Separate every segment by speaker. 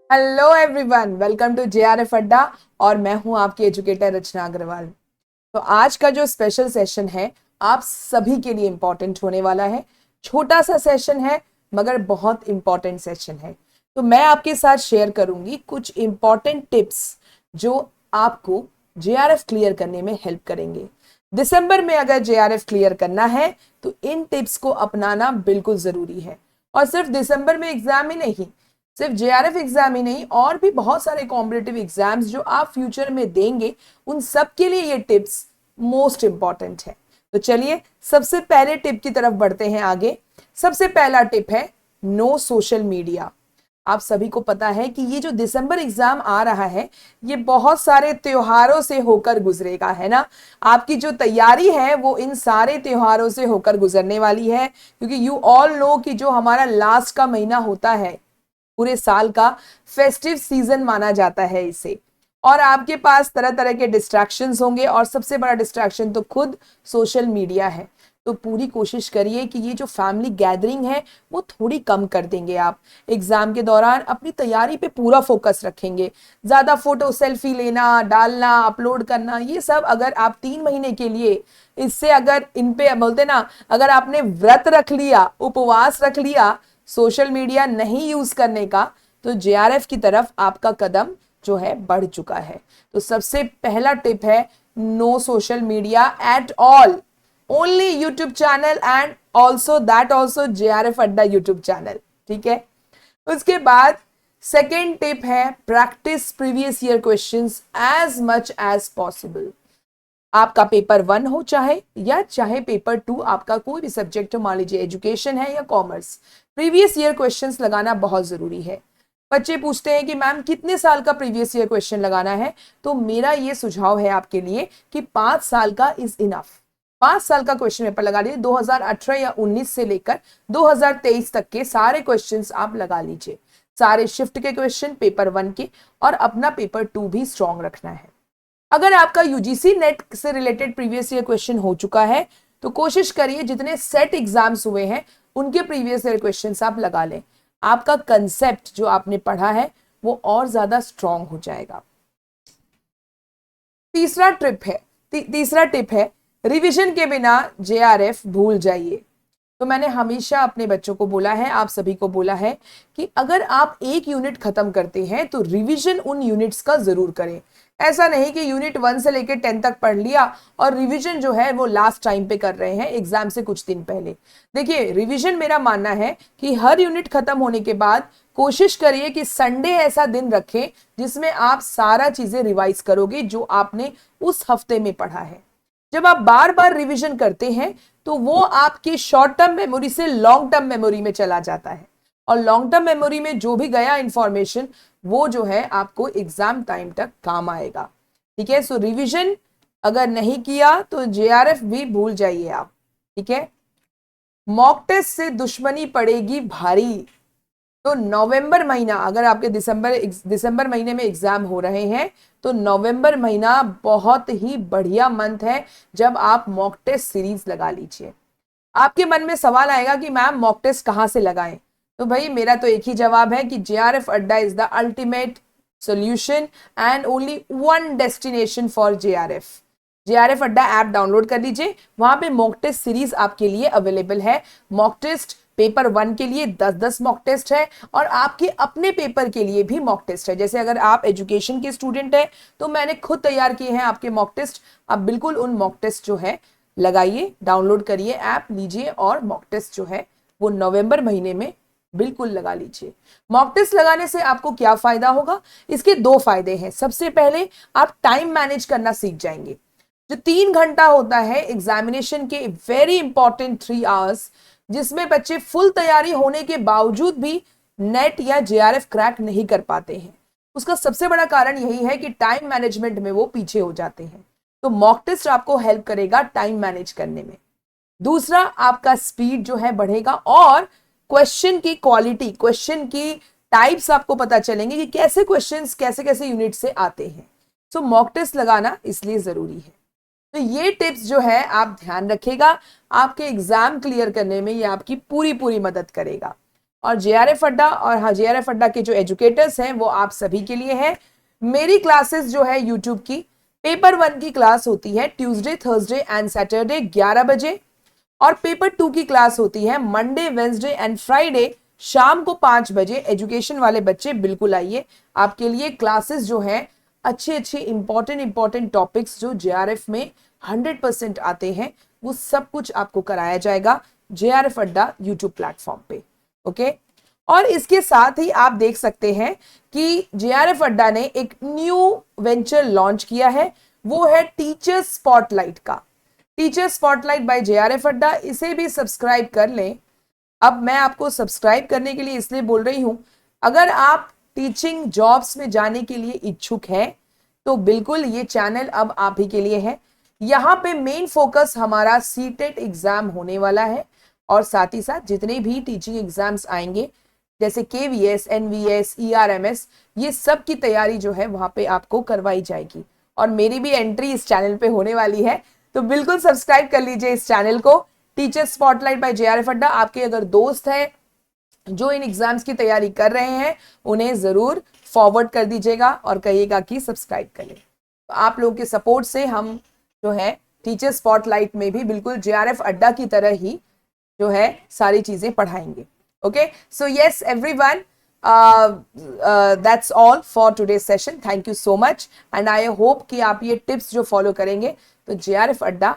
Speaker 1: Hello everyone, welcome to JRF Adda. और मैं हूं आपकी एजुकेटर रचना अग्रवाल। तो आज का जो स्पेशल सेशन है आप सभी के लिए इंपॉर्टेंट होने वाला है। छोटा सा सेशन है मगर बहुत इंपॉर्टेंट सेशन है। तो मैं आपके साथ शेयर करूंगी कुछ इंपॉर्टेंट टिप्स जो आपको जेआरएफ क्लियर करने में हेल्प करेंगे। दिसंबर में अगर जेआरएफ क्लियर करना है तो इन टिप्स को अपनाना बिल्कुल जरूरी है। और सिर्फ दिसंबर में एग्जाम ही नहीं, सिर्फ जेआरएफ एग्जाम ही नहीं, और भी बहुत सारे कॉम्पिटिटिव एग्जाम्स जो आप फ्यूचर में देंगे उन सब के लिए ये टिप्स मोस्ट इंपॉर्टेंट है। तो चलिए सबसे पहले टिप की तरफ बढ़ते हैं आगे। सबसे पहला टिप है नो सोशल मीडिया। आप सभी को पता है कि ये जो दिसंबर एग्जाम आ रहा है ये बहुत सारे त्योहारों से होकर गुजरेगा, है ना। आपकी जो तैयारी है वो इन सारे त्योहारों से होकर गुजरने वाली है, क्योंकि यू ऑल नो कि जो हमारा लास्ट का महीना होता है पूरे साल का, फेस्टिव सीजन माना जाता है इसे। और आपके पास तरह तरह के डिस्ट्रैक्शंस होंगे और सबसे बड़ा डिस्ट्रैक्शन तो खुद सोशल मीडिया है। तो पूरी कोशिश करिए कि ये जो फैमिली गैदरिंग है वो थोड़ी कम कर देंगे। आप एग्जाम के दौरान अपनी तैयारी पे पूरा फोकस रखेंगे। ज्यादा फोटो सेल्फी लेना, डालना, अपलोड करना, ये सब अगर आप 3 महीने के लिए इससे अगर इन पे बोलते ना, अगर आपने व्रत रख लिया, उपवास रख लिया सोशल मीडिया नहीं यूज करने का, तो जेआरएफ की तरफ आपका कदम जो है बढ़ चुका है। तो सबसे पहला टिप है no social media at all, only YouTube channel and also that also JRF Adda YouTube channel. ठीक है। उसके बाद सेकेंड टिप है practice previous year questions as much as possible. आपका पेपर 1 हो चाहे पेपर 2, आपका कोई भी सब्जेक्ट हो, मान लीजिए एजुकेशन है या कॉमर्स, प्रीवियस ईयर क्वेश्चंस लगाना बहुत जरूरी है। बच्चे पूछते हैं कि मैम कितने साल का प्रीवियस ईयर क्वेश्चन लगाना है, तो मेरा ये सुझाव है आपके लिए कि 5 साल का इज इनफ। 5 साल का क्वेश्चन पेपर लगा लीजिए, 2018 या 19 से लेकर 2023 तक के सारे क्वेश्चंस आप लगा लीजिए, सारे शिफ्ट के क्वेश्चन पेपर 1 के, और अपना पेपर 2 भी स्ट्रॉन्ग रखना है। अगर आपका यूजीसी नेट से रिलेटेड प्रीवियस ईयर क्वेश्चन हो चुका है तो कोशिश करिए जितने सेट एग्जाम्स हुए हैं उनके प्रीवियस ईयर क्वेश्चंस आप लगा लें। आपका कंसेप्ट जो आपने पढ़ा है वो और ज्यादा स्ट्रॉन्ग हो जाएगा। तीसरा टिप है रिवीजन के बिना जेआरएफ भूल जाइए। तो मैंने हमेशा अपने बच्चों को बोला है, आप सभी को बोला है कि अगर आप एक यूनिट खत्म करते हैं तो रिवीजन उन यूनिट्स का जरूर करें। ऐसा नहीं कि यूनिट 1 से लेकर 10 तक पढ़ लिया और रिवीजन जो है वो लास्ट टाइम पे कर रहे हैं एग्जाम से कुछ दिन पहले। देखिए रिवीजन, मेरा मानना है कि हर यूनिट खत्म होने के बाद कोशिश करिए कि संडे ऐसा दिन रखें जिसमें आप सारा चीजें रिवाइज करोगे जो आपने उस हफ्ते में पढ़ा है। जब आप बार बार रिवीजन करते हैं तो वो आपके शॉर्ट टर्म मेमोरी से लॉन्ग टर्म मेमोरी में चला जाता है, और लॉन्ग टर्म मेमोरी में जो भी गया इंफॉर्मेशन वो जो है आपको एग्जाम टाइम तक काम आएगा। ठीक है। सो रिवीजन अगर नहीं किया तो जेआरएफ भी भूल जाइए आप। ठीक है। मॉक टेस्ट से दुश्मनी पड़ेगी भारी। तो नवंबर महीना, अगर आपके दिसंबर महीने में एग्जाम हो रहे हैं तो नवंबर महीना बहुत ही बढ़िया मंथ है जब आप मॉक टेस्ट सीरीज लगा लीजिए। आपके मन में सवाल आएगा कि मैम मॉक टेस्ट कहां से लगाएं, तो भाई मेरा तो एक ही जवाब है कि जेआरएफ अड्डा is the ultimate solution and only one destination for JRF. JRF अड्डा ऐप डाउनलोड कर लीजिए, वहां पे मॉक टेस्ट सीरीज आपके लिए अवेलेबल है। मॉक टेस्ट पेपर 1 के लिए 10-10 मॉक टेस्ट है और आपके अपने पेपर के लिए भी मॉक टेस्ट है। जैसे अगर आप एजुकेशन के स्टूडेंट हैं तो मैंने खुद तैयार किए हैं आपके मॉक टेस्ट। आप बिल्कुल उन मॉक टेस्ट जो है लगाइए, डाउनलोड करिए, ऐप लीजिए और मॉक टेस्ट जो है वो नवंबर महीने में बिल्कुल लगा लीजिए। मॉक टेस्ट लगाने से आपको क्या फायदा होगा? इसके 2 फायदे हैं। सबसे पहले आप टाइम मैनेज करना सीख जाएंगे। जो 3 घंटा होता है एग्जामिनेशन के, वेरी इंपॉर्टेंट 3 आवर्स, जिसमें बच्चे फुल तैयारी होने के बावजूद भी नेट या जेआरएफ क्रैक नहीं कर पाते हैं, उसका सबसे बड़ा कारण यही है कि टाइम मैनेजमेंट में वो पीछे हो जाते हैं। तो मॉक टेस्ट आपको हेल्प करेगा टाइम मैनेज करने में। दूसरा, आपका स्पीड जो है बढ़ेगा और क्वेश्चन की क्वालिटी, क्वेश्चन की टाइप्स आपको पता चलेंगे कि कैसे क्वेश्चंस कैसे कैसे यूनिट से आते हैं। सो मॉक टेस्ट लगाना इसलिए जरूरी है। तो ये टिप्स जो है आप ध्यान रखेगा, आपके एग्जाम क्लियर करने में ये आपकी पूरी पूरी मदद करेगा। और JRF अड्डा और हाँ JRF अड्डा के जो एजुकेटर्स हैं वो आप सभी के लिए हैं। मेरी क्लासेस जो है यूट्यूब की, पेपर 1 की क्लास होती है ट्यूसडे थर्सडे एंड सैटरडे 11 बजे, और पेपर 2 की क्लास होती है मंडे वेंसडे एंड फ्राइडे शाम को 5 बजे। एजुकेशन वाले बच्चे बिल्कुल आइए, आपके लिए क्लासेस जो है अच्छे अच्छे इंपॉर्टेंट टॉपिक्स जो JRF में 100% आते हैं वो सब कुछ आपको कराया जाएगा JRF अड्डा यूट्यूब प्लेटफॉर्म पे। ओके, और इसके साथ ही आप देख सकते हैं कि JRF अड्डा ने एक न्यू वेंचर लॉन्च किया है, वो है टीचर स्पॉटलाइट का। टीचर स्पॉटलाइट बाय JRF अड्डा, इसे भी सब्सक्राइब कर लें। अब मैं आपको सब्सक्राइब करने के लिए इसलिए बोल रही हूं, अगर आप टीचिंग जॉब्स में जाने के लिए इच्छुक हैं तो बिल्कुल ये चैनल अब आप ही के लिए है। यहाँ पे मेन फोकस हमारा सीटेट एग्जाम होने वाला है, और साथ ही साथ जितने भी टीचिंग एग्जाम्स आएंगे जैसे KVS, NVS, ERMS, ये सब की तैयारी जो है वहां पे आपको करवाई जाएगी। और मेरी भी एंट्री इस चैनल पे होने वाली है, तो बिल्कुल सब्सक्राइब कर लीजिए इस चैनल को। टीचर स्पॉटलाइट बाय JRF अड्डा, आपके अगर दोस्त हैं जो इन एग्जाम्स की तैयारी कर रहे हैं उन्हें जरूर फॉरवर्ड कर दीजिएगा और कहिएगा कि सब्सक्राइब करें। तो आप लोगों के सपोर्ट से हम जो है टीचर स्पॉटलाइट में भी बिल्कुल JRF अड्डा की तरह ही जो है सारी चीजें पढ़ाएंगे। Okay, so yes everyone, that's all for today session. Thank you so much and I hope कि आप ये टिप्स जो फॉलो करेंगे तो JRF अड्डा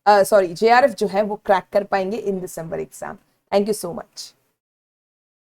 Speaker 1: JRF जो है वो क्रैक कर पाएंगे इन दिसंबर exam. Thank you so much.